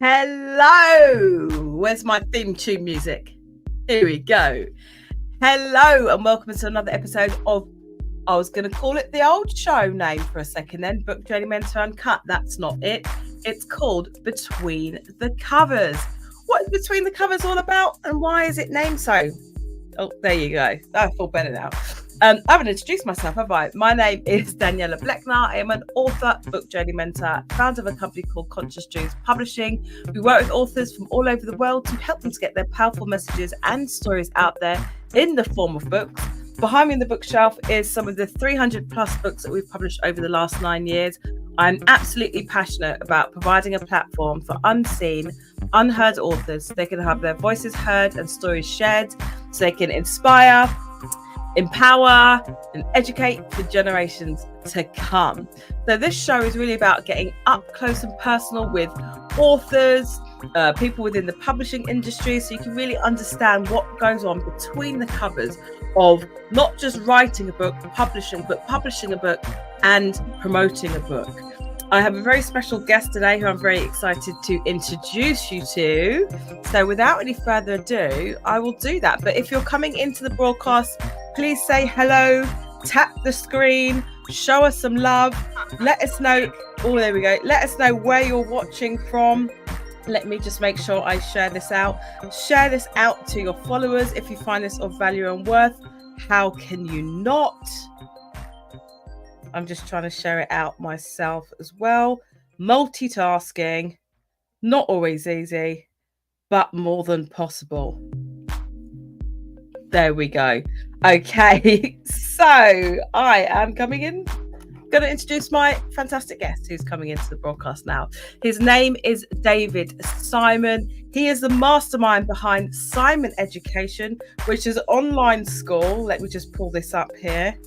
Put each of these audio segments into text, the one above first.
Hello! Where's my theme tune music? Here we go. Hello, and welcome to another episode of, I was going to call it the old show name for a second then, Book Journey Mentor Uncut. That's not it. It's called Between the Covers. What is Between the Covers all about, and why is it named so? Oh, there you go. I feel better now. I haven't introduced myself, have I? My name is Daniela Bleckner. I am an author, book journey mentor, founder of a company called Conscious Dreams Publishing. We work with authors from all over the world to help them to get their powerful messages and stories out there in the form of books. Behind me in the bookshelf is some of the 300 plus books that we've published over the last 9 years. I'm absolutely passionate about providing a platform for unseen, unheard authors. They can have their voices heard and stories shared, so they can inspire, empower and educate for generations to come. So this show is really about getting up close and personal with authors, people within the publishing industry, so you can really understand what goes on between the covers of not just writing a book, but publishing a book and promoting a book. I have a very special guest today who I'm very excited to introduce you to. So without any further ado, I will do that. But if you're coming into the broadcast, please say hello, tap the screen, show us some love, let us know. Oh, there we go. Let us know where you're watching from. Let me just make sure I share this out. Share this out to your followers if you find this of value and worth. How can you not? I'm just trying to share it out myself as well. Multitasking, not always easy, but more than possible. There we go. Okay, so I am coming in. Going to introduce my fantastic guest who's coming into the broadcast now. His name is David Simon. He is the mastermind behind Simon Education, which is an online school. Let me just pull this up here.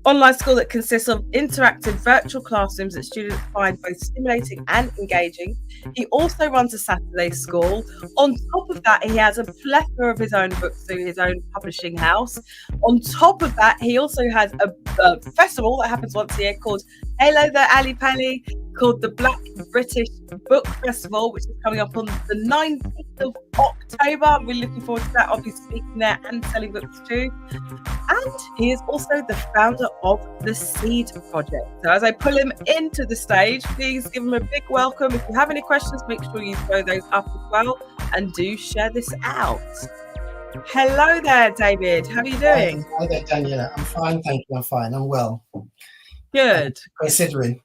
Online school that consists of interactive virtual classrooms that students find both stimulating and engaging. He also runs a Saturday school. On top of that, he has a plethora of his own books through his own publishing house. On top of that, he also has a festival that happens once a year called Hello There Ali Pally, called the Black British Book Festival, which is coming up on the 19th of October. I'm really looking forward to that. I'll be speaking there and selling books too. And he is also the founder of the Seed Project. So as I pull him into the stage, please give him a big welcome. If you have any questions, make sure you throw those up as well, and do share this out. Hello there, David. How are you doing? Hi there, Daniela. I'm fine, thank you. I'm fine. I'm well. Good. Considering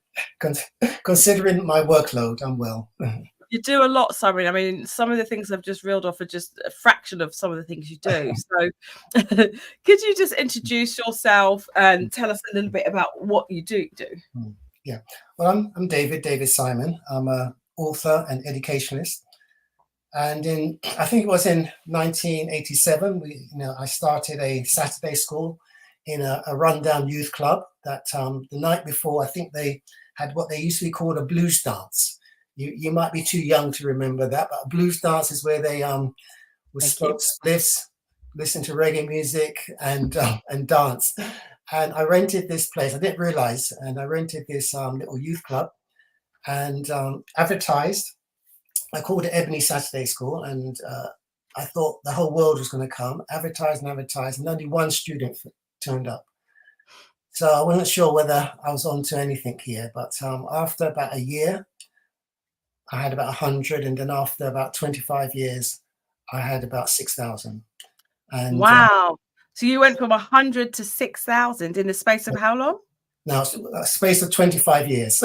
my workload, I'm well. You do a lot, Simon. I mean, some of the things I've just reeled off are just a fraction of some of the things you do. So could you just introduce yourself and tell us a little bit about what you do? Yeah. Well, I'm David Simon. I'm an author and educationalist. And I think it was in 1987, I started a Saturday school in a rundown youth club that the night before, I think they had what they used to be called a blues dance. You might be too young to remember that, but a blues dance is where they would smoke spliffs, listen to reggae music, and dance. And I rented this place. I didn't realize, and I rented this little youth club and advertised. I called it Ebony Saturday School, and I thought the whole world was going to come. Advertised, and only one student turned up. So I wasn't sure whether I was onto anything here. But after about a year, I had about 100, and then after about 25 years, I had about 6,000. And wow! So you went from 100 to 6,000 in the space of how long? Now, a space of 25 years.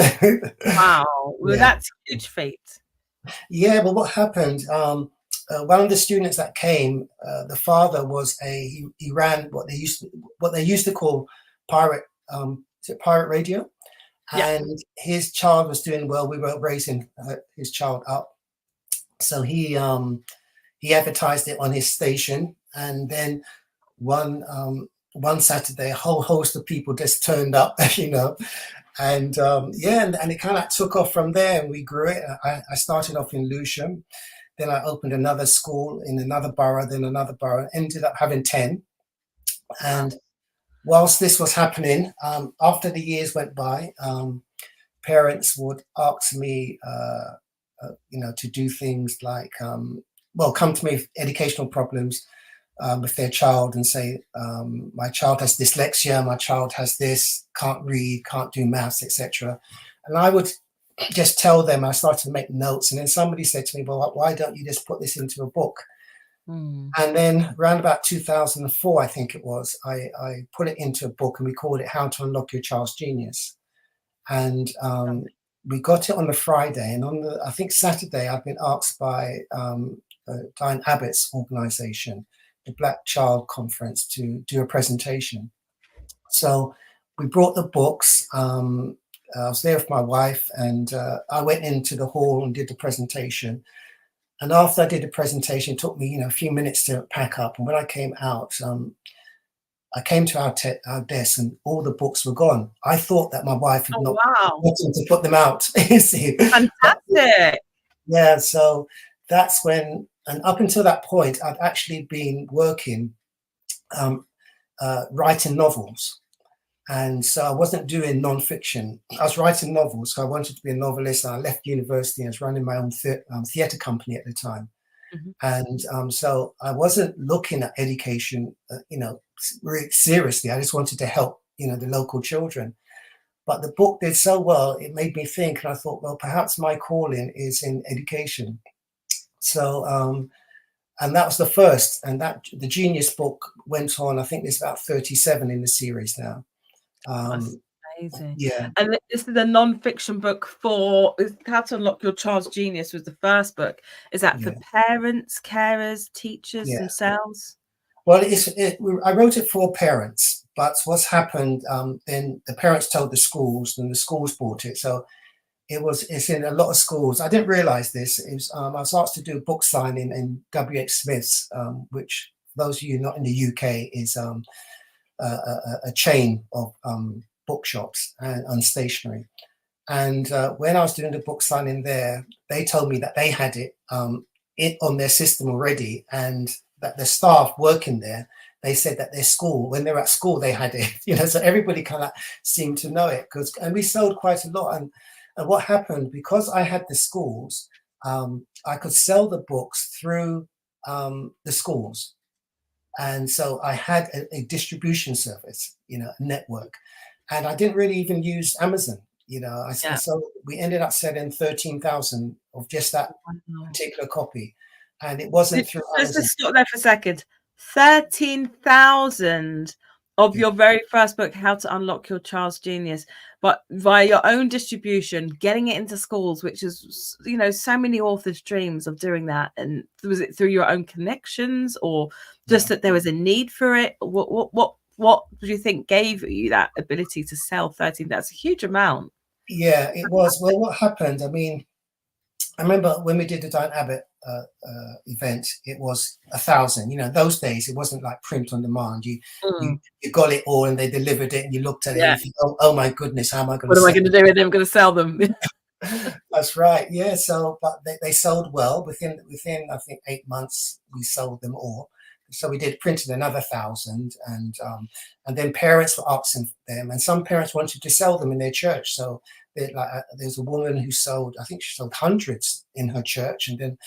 Wow! Well, yeah. That's a huge feat. Yeah, but what happened? One of the students that came, the father was he ran what they used to call pirate radio. And his child was doing well. We were raising his child up, so he advertised it on his station. And then one Saturday, a whole host of people just turned up, and and it kind of took off from there. And we grew it. I started off in Lewisham, then I opened another school in another borough, then another borough. Ended up having 10, and whilst this was happening, after the years went by, parents would ask me, to do things like, come to me with educational problems with their child and say, my child has dyslexia, my child has this, can't read, can't do maths, etc. And I would just tell them, I started to make notes, and then somebody said to me, well, why don't you just put this into a book? And then around about 2004, I think it was, I put it into a book, and we called it How to Unlock Your Child's Genius. And we got it on the Friday, and on the, I think, Saturday, I've been asked by Diane Abbott's organization, the Black Child Conference, to do a presentation. So we brought the books. I was there with my wife, and I went into the hall and did the presentation. And after I did the presentation, it took me, a few minutes to pack up. And when I came out, I came to our desk, and all the books were gone. I thought that my wife had not wanted to put them out. You see, fantastic. Yeah, so that's when, and up until that point, I'd actually been working, writing novels. And so I wasn't doing nonfiction. I was writing novels. So I wanted to be a novelist. And I left university. I was running my own theatre company at the time. And so I wasn't looking at education, really seriously. I just wanted to help, the local children. But the book did so well, it made me think. And I thought, well, perhaps my calling is in education. So, and that was the first. And that the Genius book went on. I think there's about 37 in the series now. That's amazing. Yeah. And this is a non-fiction book for How to Unlock Your Child's Genius was the first book. Is that for parents, carers, teachers themselves? Well, I wrote it for parents, but what's happened, then the parents told the schools, and the schools bought it. So it's in a lot of schools. I didn't realize this. I was asked to do a book signing in W.H. Smith's, which, for those of you not in the UK, is a chain of bookshops and stationery. And when I was doing the book signing there, they told me that they had it on their system already, and that the staff working there, they said that their school, when they were at school, they had it. So everybody kind of seemed to know it, and we sold quite a lot. And what happened, because I had the schools, I could sell the books through the schools. And so I had a distribution service, a network, and I didn't really even use Amazon. So we ended up selling 13,000 of just that particular copy, and it wasn't through Amazon. Let's just stop there for a second. 13,000 of your very first book, How to Unlock Your Child's Genius, but via your own distribution, getting it into schools, which is, so many authors' dreams of doing that. And was it through your own connections, or just that there was a need for it? What do you think gave you that ability to sell 13? That's a huge amount. Yeah, it was. Well, what happened? I remember when we did the Diane Abbott event, it was 1,000. Those days it wasn't like print on demand. You got it all, and they delivered it, and you looked at it, and you think, oh my goodness, how am I going to? What am I going to do with them? I'm going to sell them. That's right. Yeah. So, but they sold well. Within I think 8 months, we sold them all. So we printed another 1,000, and then parents were asking them, and some parents wanted to sell them in their church. So there's a woman who sold, I think she sold hundreds in her church, and then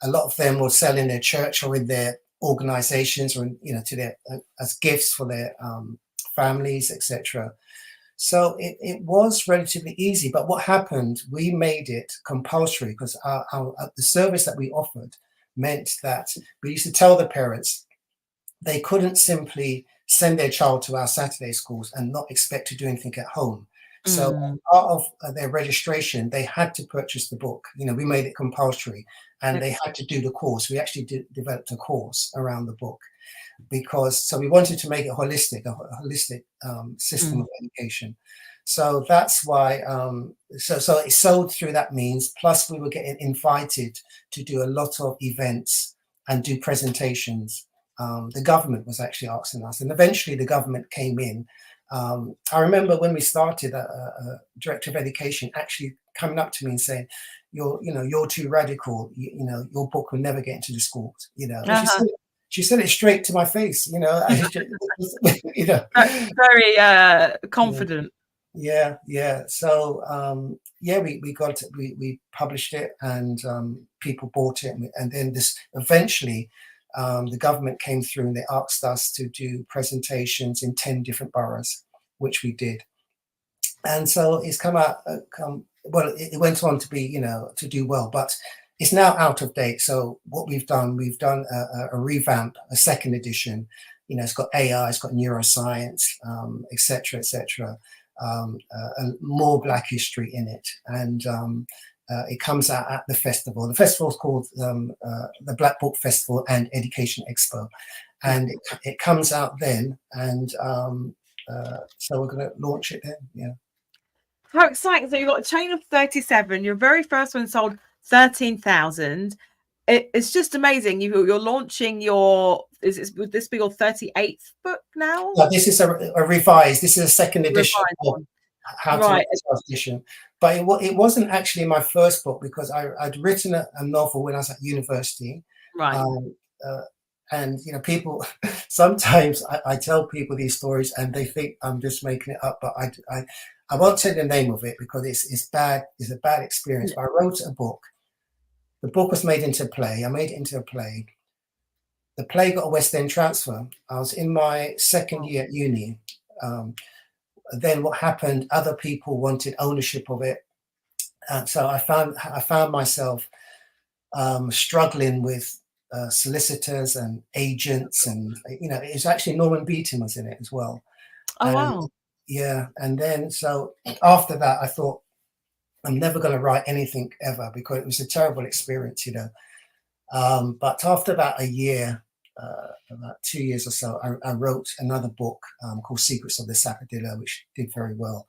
a lot of them will sell in their church or in their organizations, or to their as gifts for their families, etc. So it was relatively easy. But what happened? We made it compulsory, because the service that we offered meant that we used to tell the parents they couldn't simply send their child to our Saturday schools and not expect to do anything at home. So part of their registration, they had to purchase the book. We made it compulsory, and they had to do the course. We actually developed a course around the book, because we wanted to make it holistic, a holistic system of education. So that's why, so it sold through that means. Plus, we were getting invited to do a lot of events and do presentations. The government was actually asking us, and eventually the government came in. I remember when we started, a director of education actually coming up to me and saying, "You're too radical. Your book will never get into the schools." She said it straight to my face. Very confident. Yeah. So yeah, we published it, and people bought it, and then this eventually the government came through and they asked us to do presentations in 10 different boroughs, which we did. And so it's come out, well, it went on to be, to do well, but it's now out of date. So what we've done a revamp, a second edition. It's got AI, it's got neuroscience, etc., etc., and more Black history in it. And it comes out at the festival. The festival is called the Black Book Festival and Education Expo, and it comes out then. And so we're going to launch it then. Yeah. How exciting. So you've got a chain of 37. Your very first one sold 13,000. It's just amazing. You're launching your, would this be your 38th book now? No, this is a revised. This is a second edition of How to Write a Edition. But it wasn't actually my first book, because I'd written a novel when I was at university. Right. And people sometimes I tell people these stories and they think I'm just making it up, but I won't say the name of it because it's bad. It's a bad experience. But I wrote a book. The book was made into a play. I made it into a play. The play got a West End transfer. I was in my second year at uni. Then what happened? Other people wanted ownership of it, and so I found myself struggling with solicitors and agents, and it was actually Norman Beaton was in it as well. Oh, wow. Yeah, and then so after that, I thought I'm never going to write anything ever, because it was a terrible experience, But after about a year, about 2 years or so, I wrote another book called Secrets of the Sapodilla, which did very well.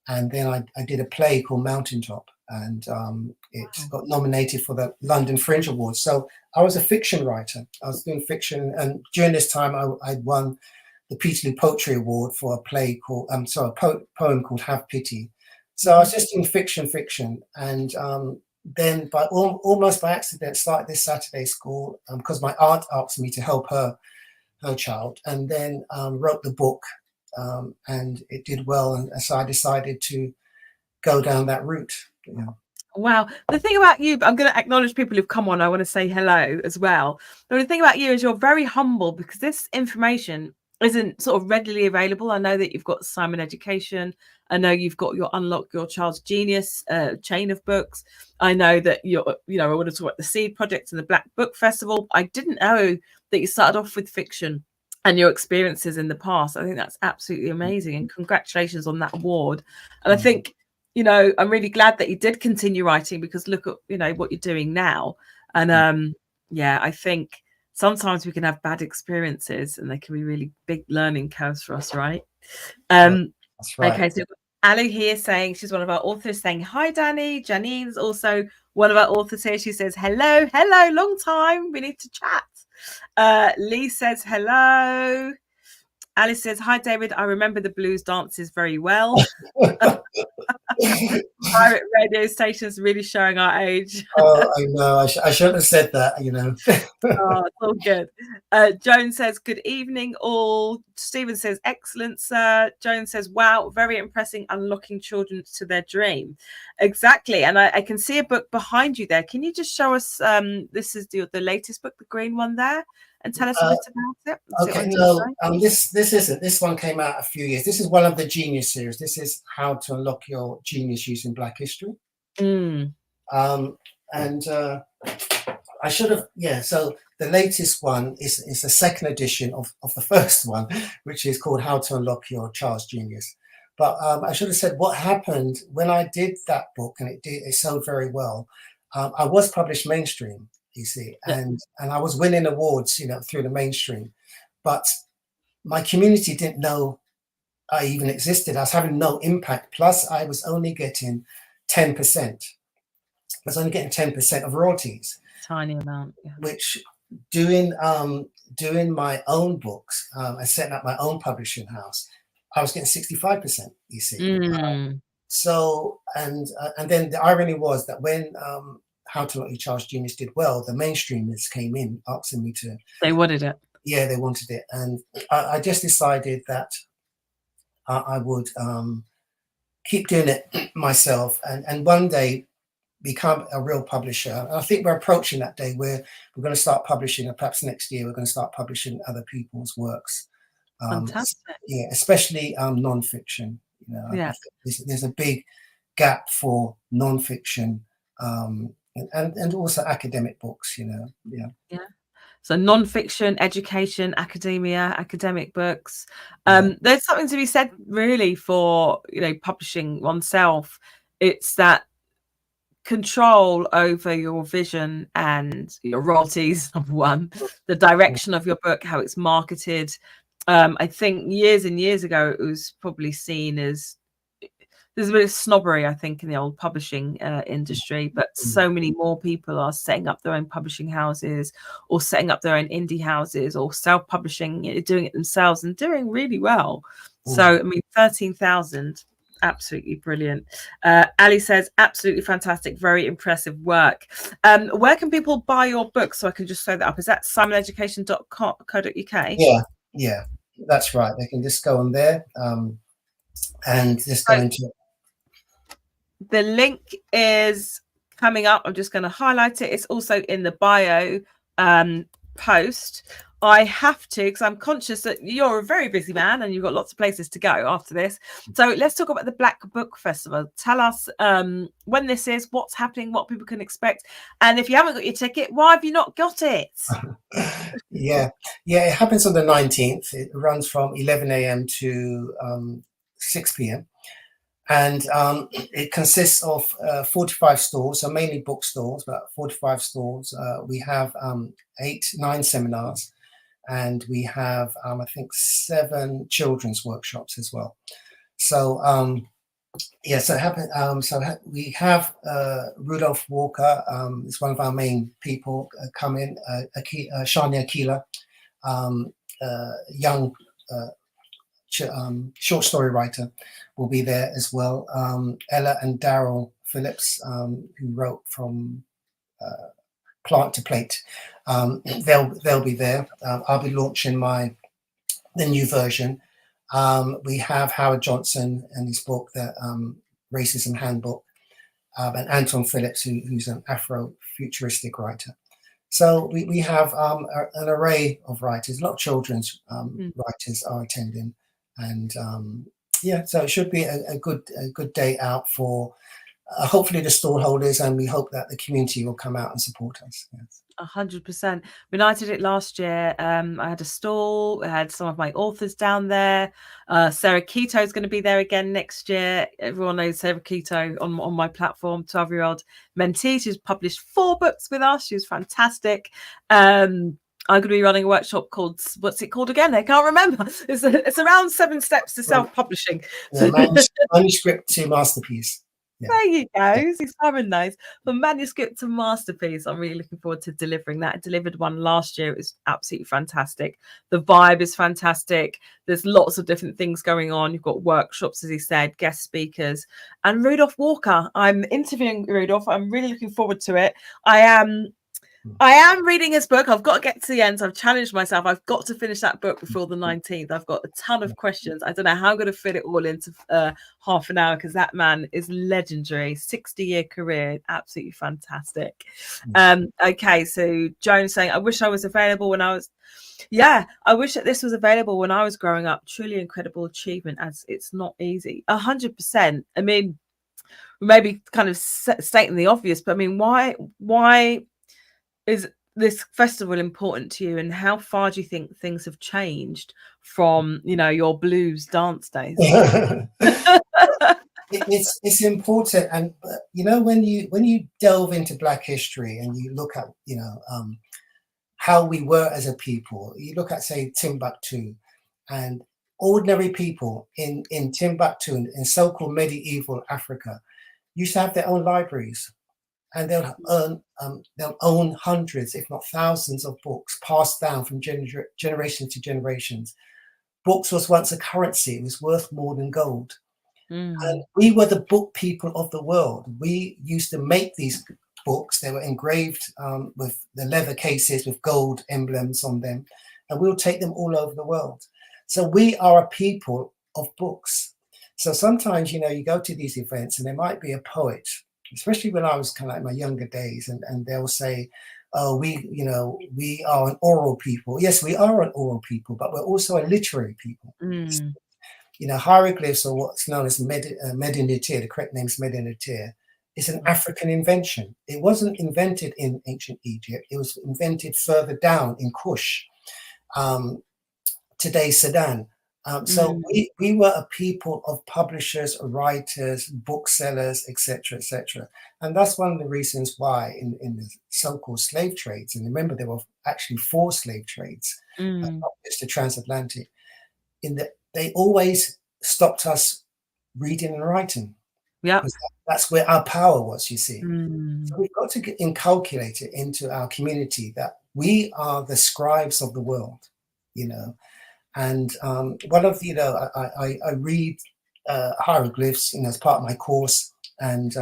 And then I did a play called Mountaintop, and it got nominated for the London Fringe Awards. So I was a fiction writer. I was doing fiction, and during this time, I won the Peterloo Poetry Award for a play called, a poem called Have Pity. So I was just doing fiction, and then almost by accident started this Saturday school because my aunt asked me to help her child, and then wrote the book, and it did well, and so I decided to go down that route. Wow. The thing about you, I'm going to acknowledge people who've come on. I want to say hello as well. But the thing about you is you're very humble, because this information isn't sort of readily available. I know that you've got Simon Education. I know you've got your Unlock Your Child's Genius chain of books. I know that I want to talk about the Seed Project and the Black Book Festival. I didn't know that you started off with fiction and your experiences in the past. I think that's absolutely amazing, and congratulations on that award. And I think, I'm really glad that you did continue writing, because look at, what you're doing now. And I think sometimes we can have bad experiences and they can be really big learning curves for us, right? That's right. Okay, so Ali here saying she's one of our authors, saying hi, Danny. Janine's also one of our authors here. She says hello, long time. We need to chat. Lee says hello. Alice says hi, David. I remember the blues dances very well. Pirate radio stations really showing our age. Oh, I know. I shouldn't have said that, Oh, it's all good. Joan says, good evening, all. Stephen says, excellent, sir. Joan says, wow, very impressive, unlocking children to their dream. Exactly. And I can see a book behind you there. Can you just show us, this is the latest book, the green one there, and tell us a bit about it? Okay, no, this isn't. This one came out a few years. This is one of the Genius series. This is How to Unlock Your Genius Using Black History. And I should have, so the latest one is the second edition of the first one, which is called How to Unlock Your Child's Genius. But I should have said what happened when I did that book, and it sold very well. I was published mainstream, you see, and I was winning awards, through the mainstream. But my community didn't know I even existed. I was having no impact. Plus, I was only getting 10%. I was only getting 10% of royalties. Tiny amount. Yeah. Which doing my own books and setting up my own publishing house, I was getting 65%, you see. So, and then the irony was that when How to Unlock Your Child's Genius did well, the mainstreamers came in asking me to. They wanted it. Yeah, they wanted it. And I just decided that I would keep doing it myself, and one day become a real publisher. And I think we're approaching that day where we're going to start publishing, and perhaps next year we're going to start publishing other people's works. Fantastic. Yeah, especially non-fiction. You know, I Yeah. think there's a big gap for non-fiction, and also academic books. You know, yeah. Yeah. So non-fiction, education, academia, academic books. Yeah. There's something to be said really for, publishing oneself. It's that control over your vision and your royalties, number one, the direction of your book, how it's marketed. I think years and years ago, it was probably seen as there's a bit of snobbery, I think, in the old publishing industry, but so many more people are setting up their own publishing houses or setting up their own indie houses or self-publishing, doing it themselves and doing really well. So, I mean, 13,000, absolutely brilliant. Ali says, absolutely fantastic, very impressive work. Where can people buy your book? So I can just throw that up. Is that simoneducation.co.uk? Yeah, that's right. They can just go on there and just go into it. The link is coming up. I'm just going to highlight it. It's also in the bio post. I have to, because I'm conscious that you're a very busy man and you've got lots of places to go after this. So let's talk about the Black Book Festival. Tell us when this is, what's happening, what people can expect. And if you haven't got your ticket, why have you not got it? Yeah, it happens on the 19th. It runs from 11 a.m. to 6 p.m. And it consists of 45 stalls, so mainly bookstores, but 45 stalls. We have 9 seminars, and we have, I think, 7 children's workshops as well. So, yeah, so we have Rudolph Walker, is one of our main people, come in, Shania Keeler, young short story writer, will be there as well. Ella and Daryl Phillips, who wrote from Plant to Plate, they'll be there. I'll be launching the new version. We have Howard Johnson and his book, the Racism Handbook, and Anton Phillips, who's an Afro-futuristic writer. So we have an array of writers. A lot of children's writers are attending, and yeah, so it should be a good day out for hopefully the stall holders, and we hope that the community will come out and support us. Yes. 100%. When I did it last year, I had a stall. I had some of my authors down there. Sarah Keto is going to be there again next year. Everyone knows Sarah Keto on my platform, 12-year-old mentee. She's published 4 books with us. She's fantastic. I'm going to be running a workshop called, what's it called again? I can't remember. It's around 7 steps to self-publishing. Yeah, manuscript to masterpiece. Yeah. There you go. It's so nice. From manuscript to masterpiece. I'm really looking forward to delivering that. I delivered one last year. It was absolutely fantastic. The vibe is fantastic. There's lots of different things going on. You've got workshops, as he said, guest speakers, and Rudolph Walker. I'm interviewing Rudolph. I'm really looking forward to it. I am reading his book. I've got to get to the end. So I've challenged myself. I've got to finish that book before the 19th. I've got a ton of questions. I don't know how I'm going to fit it all into half an hour, because that man is legendary. 60-year career. Absolutely fantastic. Okay, so Joan's saying, I wish I was available when I was... Yeah, I wish that this was available when I was growing up. Truly incredible achievement, as it's not easy. 100%. I mean, maybe kind of stating the obvious, but I mean, why is this festival important to you, and how far do you think things have changed from your blues dance days? It's important, and when you delve into Black history and you look at how we were as a people, you look at, say, Timbuktu, and ordinary people in Timbuktu, in so-called medieval Africa, used to have their own libraries. And they'll own hundreds, if not thousands, of books passed down from generation to generations. Books was once a currency. It was worth more than gold. And we were the book people of the world. We used to make these books. They were engraved with the leather cases with gold emblems on them. And we'll take them all over the world. So we are a people of books. So sometimes, you go to these events and there might be a poet, especially when I was kind of like my younger days, and they'll say, "Oh, we are an oral people." Yes, we are an oral people, but we're also a literary people. Mm. Hieroglyphs, or what's known as Medinatir, the correct name is Medinatir, is an African invention. It wasn't invented in ancient Egypt. It was invented further down in Kush, um, today's Sudan. So Mm. we were a people of publishers, writers, booksellers, etc., etc. And that's one of the reasons why in the so-called slave trades, and remember there were actually 4 slave trades, Mm. not just the transatlantic, they always stopped us reading and writing, Yep. because that's where our power was, you see. So Mm. we've got to inculcate it into our community that we are the scribes of the world, you know. And one of the, I read hieroglyphs, as part of my course, and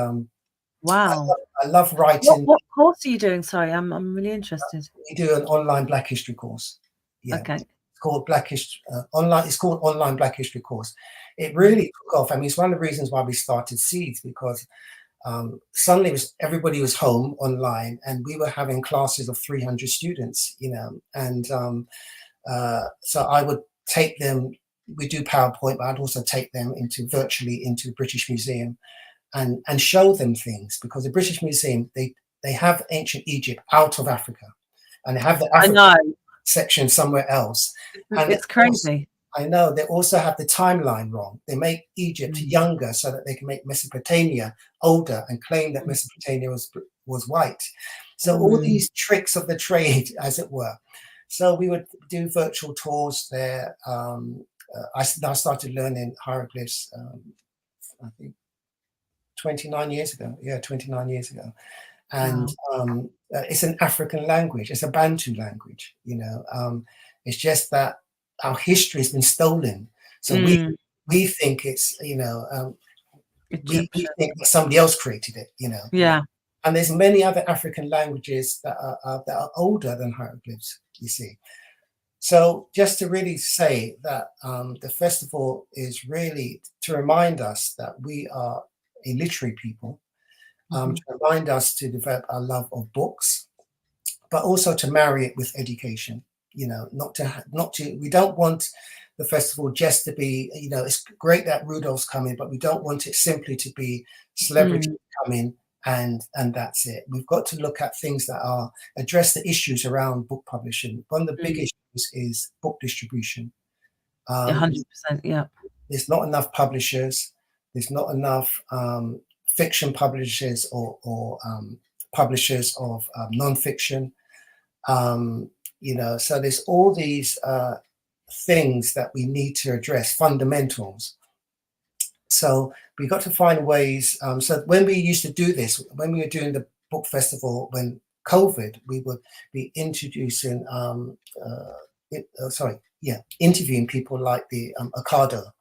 Wow. I love What writing. what course are you doing? Sorry, I'm really interested. We do an online Black History course. Yeah, Okay. it's called Black History online. It's called Online Black History Course. It Mm. really took off. I mean, it's one of the reasons why we started Seeds, because suddenly everybody was home online, and we were having classes of 300 students, and so I would take them. We do PowerPoint, but I'd also take them virtually into the British Museum and show them things, because the British Museum, they have ancient Egypt out of Africa, and they have the I African know. section somewhere else. And It's crazy. I know they also have the timeline wrong. They make Egypt Mm. younger so that they can make Mesopotamia older and claim that Mm. Mesopotamia was white. So all Mm. these tricks of the trade, as it were. So we would do virtual tours there. I started learning hieroglyphs, I think 29 years ago. Yeah, 29 years ago. And Wow. it's an African language. It's a Bantu language. It's just that our history has been stolen. So Mm. we think it's we Egyptian. think that somebody else created it. Yeah. And there's many other African languages that are older than hieroglyphs. You see. So just to really say that the festival is really to remind us that we are a literary people, Mhm. to remind us to develop our love of books, but also to marry it with education. We don't want the festival just to be, it's great that Rudolph's coming, but we don't want it simply to be celebrities Mm. coming and that's it. We've got to look at things that address the issues around book publishing. One of the big Mm. issues is book distribution. Um, 100%. Yeah. there's not enough publishers. There's not enough fiction publishers or publishers of non-fiction. So there's all these things that we need to address, fundamentals. So we got to find ways. So when we used to do this, when we were doing the book festival, when COVID, we would be introducing, interviewing people like the Ocado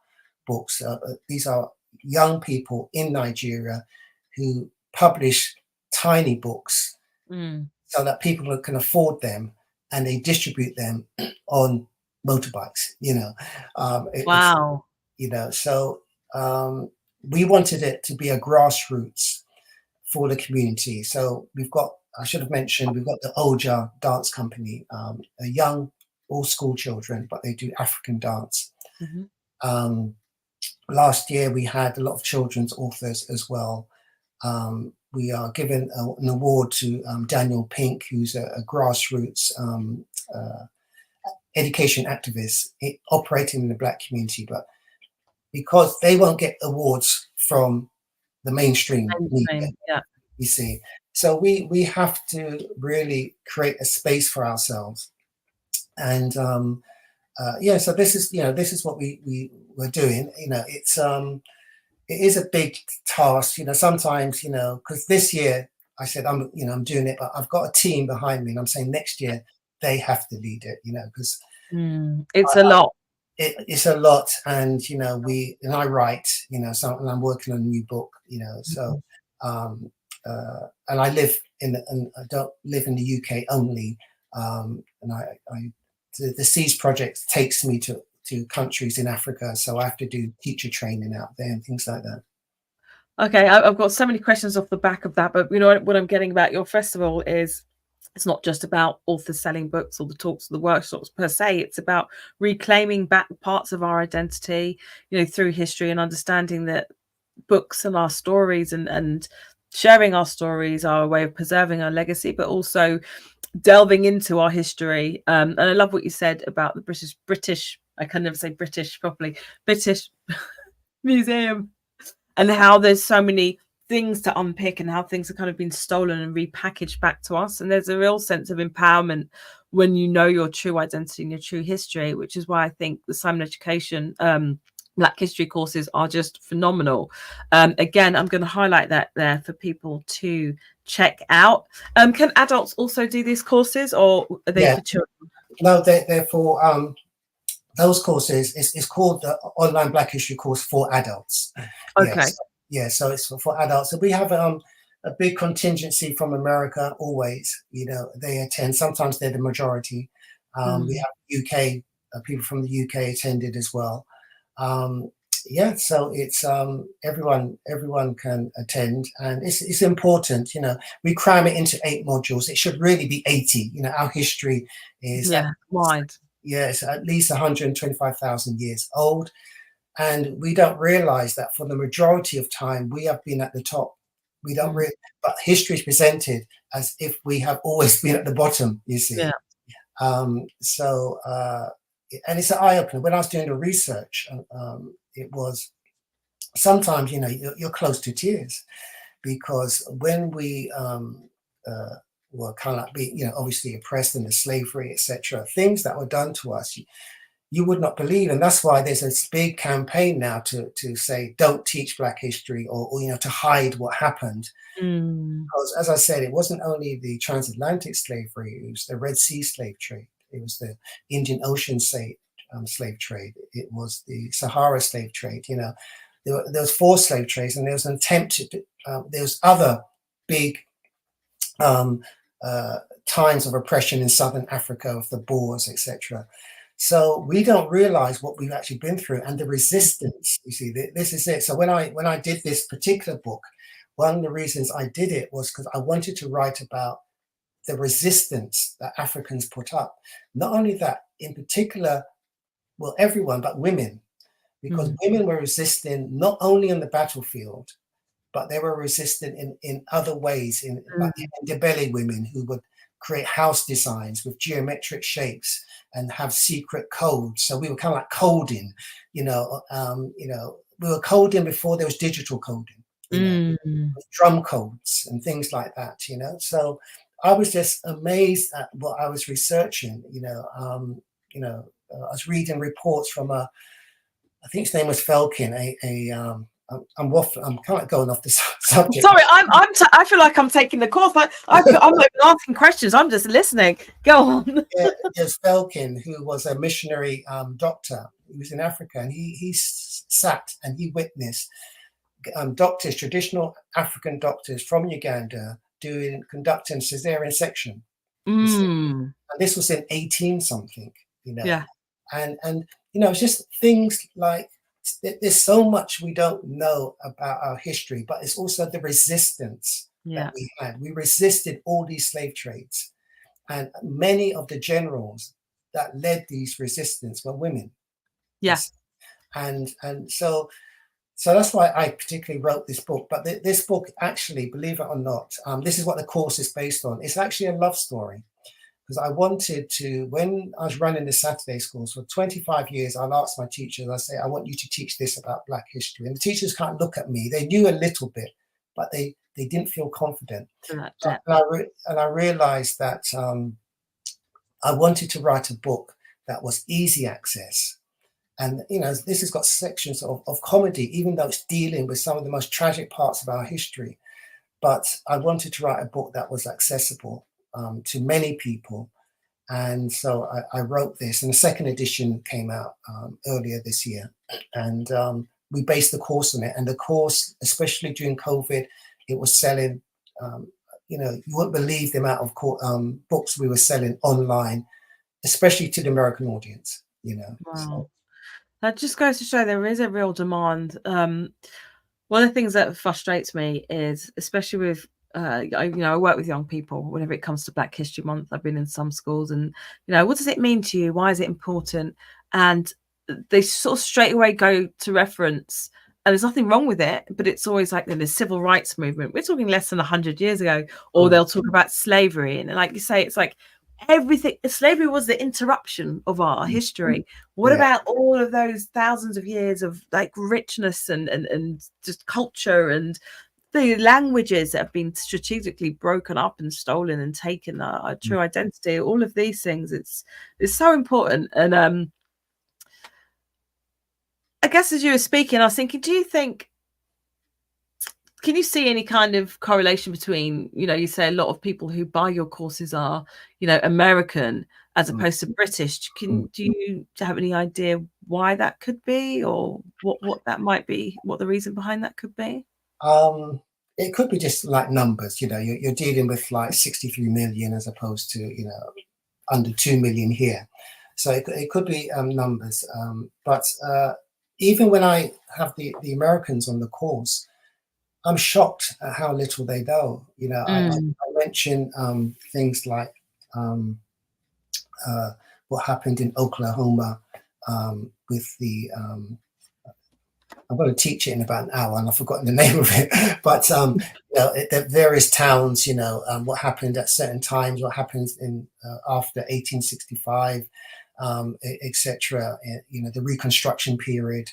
books. These are young people in Nigeria who publish tiny books Mm. so that people can afford them, and they distribute them on motorbikes. It's Wow. so we wanted it to be a grassroots for the community. So I should have mentioned, we've got the Oja Dance Company, a young, all school children, but they do African dance. Mhm. Last year we had a lot of children's authors as well. We are giving an award to Daniel Pink, who's a grassroots education activist operating in the Black community, but because they won't get awards from the mainstream media, Mainstream. Yeah. you see. So we have to really create a space for ourselves. And so this is what we were doing. It is a big task. Sometimes, because this year I said I'm doing it, but I've got a team behind me, and I'm saying next year they have to lead it, because It's a lot. it's a lot. And I write, so, and I'm working on a new book, so Mhm. and I don't live in the UK only, and the Seas project takes me to to countries in Africa, so I have to do teacher training out there and things like that. Okay, I've got so many questions off the back of that, but you know what I'm getting about your festival is it's not just about authors selling books or the talks or the workshops per se. It's about reclaiming back parts of our identity, you know, through history and understanding that books and our stories and sharing our stories are a way of preserving our legacy, but also delving into our history. And I love what you said about the British. I can never say British properly. British Museum, and how there's so many things to unpick and how things are kind of been stolen and repackaged back to us. And there's a real sense of empowerment when you know your true identity and your true history, which is why I think the Simon Education Black History courses are just phenomenal. Again, I'm going to highlight that there for people to check out. Can adults also do these courses, or are they for children? No, they're for those courses. It's called the Online Black History Course for Adults. Okay. Yes, so it's for adults. So we have a big contingency from America always. You know, they attend. Sometimes they're the majority. We have UK people from the UK attended as well. So it's everyone can attend, and it's important. You know, we cram it into 8 modules. It should really be 80. You know, our history is wide. It's at least 125,000 years old, and we don't realize that for the majority of time we have been at the top. We don't really, but history is presented as if we have always been at the bottom. You see, and it's an eye opener. When I was doing the research, it was sometimes, you know, you're close to tears, because when we were kind of like being, you know, obviously oppressed in the slavery, etc., things that were done to us, you would not believe. And that's why there's this big campaign now to say don't teach Black history, or you know, to hide what happened. Because as I said, it wasn't only the transatlantic slavery, it was the Red Sea slave trade, it was the Indian Ocean slave trade, it was the Sahara slave trade. You know, there was 4 slave trades, and there was an attempt to there was other big times of oppression in southern Africa of the Boers, etc. So we don't realize what we've actually been through and the resistance. You see, this is it. So when I did this particular book, one of the reasons I did it was because I wanted to write about the resistance that Africans put up. Not only that, in particular, well, everyone, but women, because women were resisting not only on the battlefield, but they were resistant in other ways, like the Ndebele women who would create house designs with geometric shapes and have secret codes. So we were kind of like coding, you know, we were coding before there was digital coding, you know, with drum codes and things like that, you know. So I was just amazed at what I was researching, I was reading reports from I think his name was Felkin, I'm kind of going off the subject. Sorry, I feel like I'm taking the course. I'm not even asking questions. I'm just listening. Go on. There's Felkin, who was a missionary doctor. He was in Africa, and he sat and he witnessed doctors, traditional African doctors from Uganda, conducting cesarean section. And this was in 18 something, you know. Yeah. And you know, it's just things like, there's so much we don't know about our history, but it's also the resistance that we had. We resisted all these slave trades, and many of the generals that led these resistance were women. Yes. And so that's why I particularly wrote this book. But this book, actually, believe it or not, this is what the course is based on. It's actually a love story. Because I wanted to, when I was running the Saturday schools for 25 years, I'll ask my teachers, I say, I want you to teach this about Black history. And the teachers can't look at me. They knew a little bit, but they didn't feel confident. And I realized that I wanted to write a book that was easy access. And, you know, this has got sections of comedy, even though it's dealing with some of the most tragic parts of our history. But I wanted to write a book that was accessible to many people. And so I wrote this, and the second edition came out earlier this year. And we based the course on it. And the course, especially during COVID, it was selling, you wouldn't believe the amount of books we were selling online, especially to the American audience, you know. Wow. That just goes to show there is a real demand. One of the things that frustrates me is, especially with, I work with young people. Whenever it comes to Black History Month, I've been in some schools, and what does it mean to you? Why is it important? And they sort of straight away go to reference, and there's nothing wrong with it, but it's always like the civil rights movement. We're talking less than 100 years ago, or they'll talk about slavery, and like you say, it's like everything. Slavery was the interruption of our history. What about all of those thousands of years of like richness and just culture and the languages that have been strategically broken up and stolen and taken our true identity? All of these things, it's so important. And I guess as you were speaking, I was thinking, can you see any kind of correlation between, you say a lot of people who buy your courses are, American as opposed to British? Do you have any idea why that could be, or what that might be, what the reason behind that could be? It could be just like numbers, you're dealing with like 63 million as opposed to, under 2 million here. So it could be numbers. But even when I have the Americans on the course, I'm shocked at how little they know. I mention things like what happened in Oklahoma with the I'm going to teach it in about an hour, and I've forgotten the name of it. But the various towns, what happened at certain times, what happens in after 1865, etc. The Reconstruction period,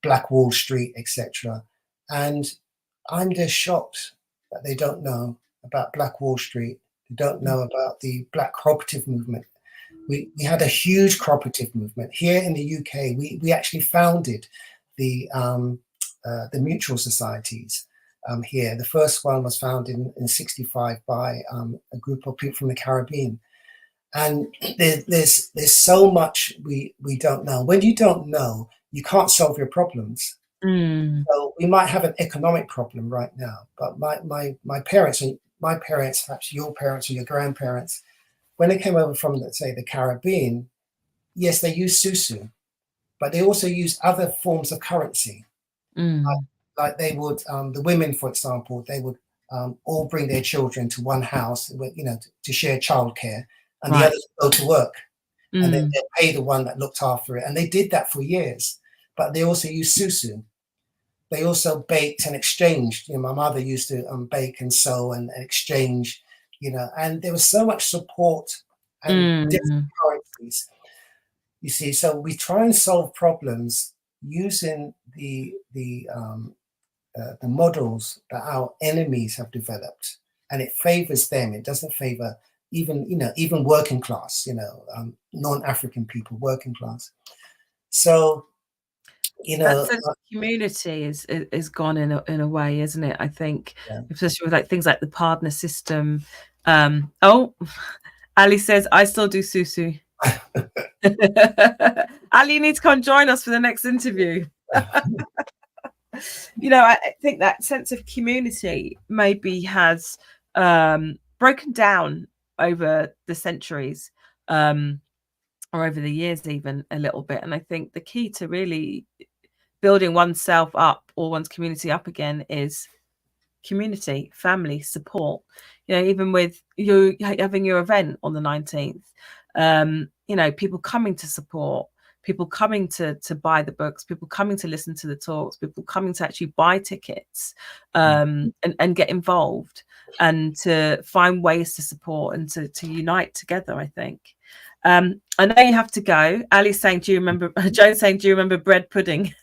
Black Wall Street, etc. And I'm just shocked that they don't know about Black Wall Street. They don't know about the Black cooperative movement. We had a huge cooperative movement here in the UK. We actually founded the mutual societies here. The first one was founded in 65 by a group of people from the Caribbean. And there's so much we don't know. When you don't know, you can't solve your problems. So we might have an economic problem right now, but my parents, and my parents, perhaps your parents or your grandparents, when they came over from, let's say, the Caribbean, yes, they used susu, but they also used other forms of currency. Like they would, the women, for example, they would all bring their children to one house, to share childcare, and the others would go to work, and then they'd pay the one that looked after it. And they did that for years, but they also used susu. They also baked and exchanged. My mother used to bake and sew and exchange, and there was so much support and different currencies. You see, so we try and solve problems using the models that our enemies have developed, and it favors them. It doesn't favor even working class, non-African people, working class. So that sense of community is gone in a way, isn't it? I think, especially with like things like the partner system. Ali says, I still do susu. Ali, you need to come join us for the next interview. I think that sense of community maybe has broken down over the centuries, or over the years even a little bit. And I think the key to really building oneself up or one's community up again is community, family, support. Even with you having your event on the 19th, people coming to support, people coming to buy the books, people coming to listen to the talks, people coming to actually buy tickets, and get involved, and to find ways to support and to unite together, I think. I know you have to go. Ali's saying, do you remember? Joe's saying, do you remember bread pudding?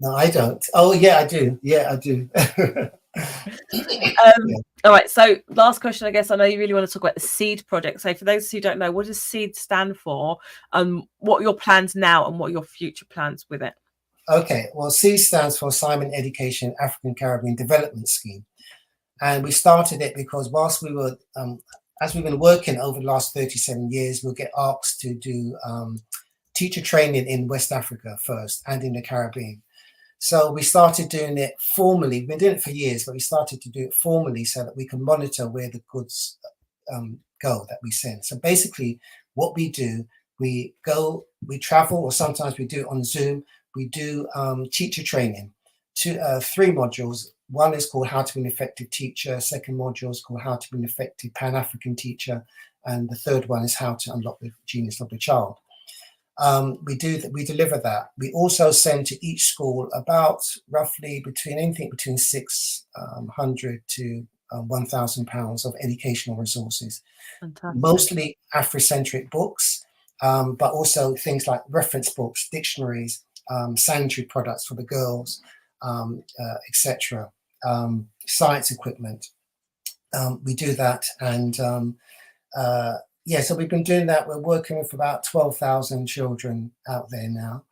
No, I don't. Oh, yeah, I do. Yeah, I do. All right. So last question, I guess. I know you really want to talk about the SEED project. So for those who don't know, what does SEED stand for? What are your plans now and what are your future plans with it? Okay. Well, SEED stands for Simon Education African Caribbean Development Scheme. And we started it because whilst we were, as we've been working over the last 37 years, we'll get asked to do teacher training in West Africa first and in the Caribbean. So we started doing it formally. We've been doing it for years, but we started to do it formally so that we can monitor where the goods go that we send. So basically what we do, We travel, or sometimes we do it on Zoom. We do teacher training, 3 modules. One is called How to Be an Effective Teacher. Second module is called How to Be an Effective Pan-African Teacher. And the third one is How to Unlock the Genius of the Child. We deliver that. We also send to each school about roughly between 600 to £1,000 of educational resources. Fantastic. Mostly Afrocentric books, but also things like reference books, dictionaries, sanitary products for the girls, etc. Science equipment. We do that, and so we've been doing that. We're working with about 12,000 children out there now,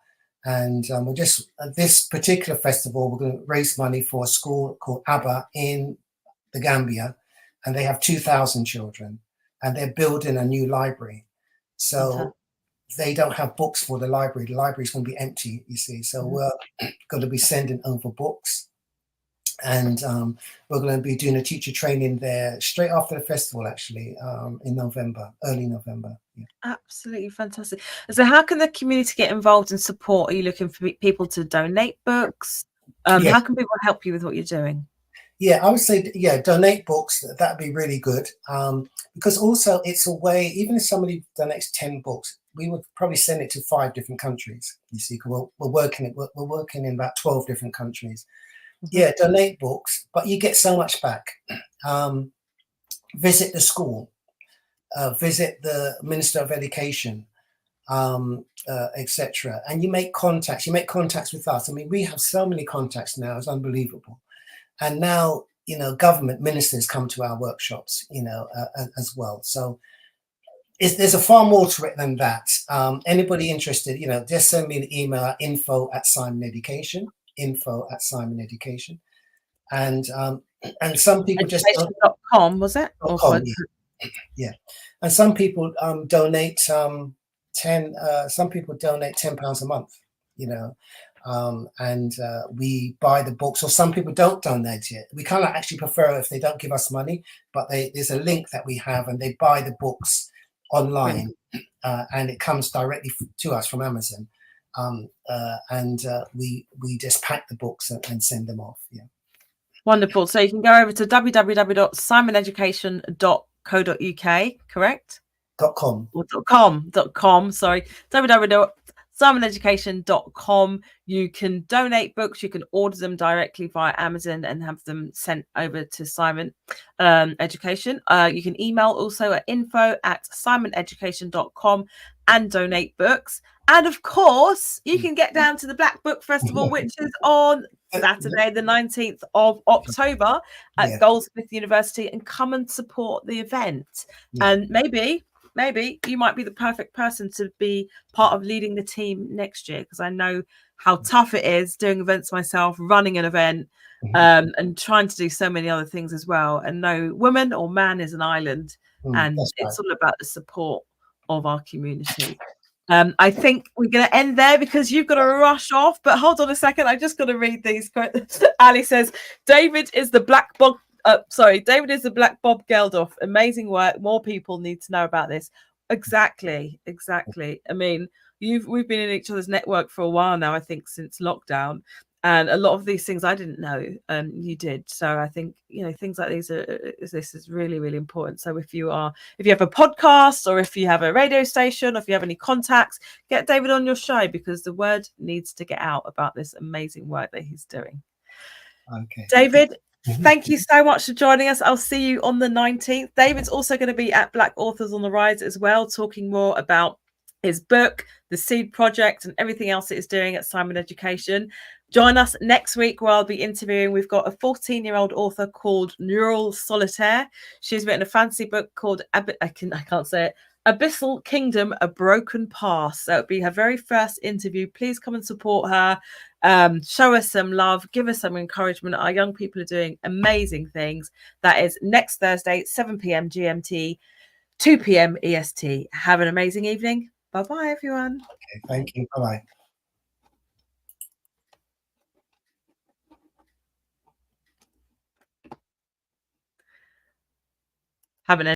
and we're just at this particular festival, we're going to raise money for a school called ABBA in the Gambia, and they have 2,000 children, and they're building a new library. So they don't have books for the library. The library's going to be empty, you see. So we're going to be sending over books, and we're going to be doing a teacher training there straight after the festival, actually, in November, early November. Yeah. Absolutely fantastic. So how can the community get involved and support? Are you looking for people to donate books? Yes. How can people help you with what you're doing? Yeah, I would say, donate books. That'd be really good. Because also it's a way, even if somebody donates 10 books, we would probably send it to 5 different countries. You see, we're working in about 12 different countries. Yeah, donate books, but you get so much back. Visit the school, visit the Minister of Education, etc. And you make contacts. You make contacts with us. I mean, we have so many contacts now. It's unbelievable. And now, government ministers come to our workshops, as well. So there's a far more to it than that. Anybody interested, just send me an email at info@SimonEducation. And some people just education.com, was it? .com, yeah. And some people donate some people donate £10 a month, and we buy the books, or some people don't donate it. We kind of actually prefer if they don't give us money, but there's a link that we have, and they buy the books online, and it comes directly to us from Amazon, and we just pack the books and send them off. Yeah. Wonderful. So you can go over to www.simoneducation.co.uk, correct? .com. Or .com, sorry. www.simoneducation.com. You can donate books. You can order them directly via Amazon and have them sent over to Simon Education. You can email also at info@simoneducation.com and donate books. And of course, you can get down to the Black Book Festival, which is on Saturday, the 19th of October at Goldsmith University, and come and support the event. And maybe you might be the perfect person to be part of leading the team next year, because I know how tough it is doing events myself, running an event, and trying to do so many other things as well. And no woman or man is an island, and it's all about the support of our community. I think we're going to end there because you've got to rush off. But hold on a second. I just got to read these. Ali says, David is the Black Bob Geldof. Amazing work. More people need to know about this. Exactly. I mean, we've been in each other's network for a while now, I think, since lockdown. And a lot of these things I didn't know, and you did. So I think, things like this is really, really important. So if you have a podcast, or if you have a radio station, or if you have any contacts, get David on your show, because the word needs to get out about this amazing work that he's doing. Okay. David, thank you so much for joining us. I'll see you on the 19th. David's also going to be at Black Authors on the Rise as well, talking more about his book, the Seed Project, and everything else that he's doing at Simon Education. Join us next week where I'll be interviewing. We've got a 14-year-old author called Neural Solitaire. She's written a fancy book called I can't say it. Abyssal Kingdom, A Broken Past. So it'll be her very first interview. Please come and support her. Show us some love. Give us some encouragement. Our young people are doing amazing things. That is next Thursday, 7 p.m. GMT, 2 p.m. EST. Have an amazing evening. Bye-bye, everyone. Okay, thank you. Bye-bye. Have an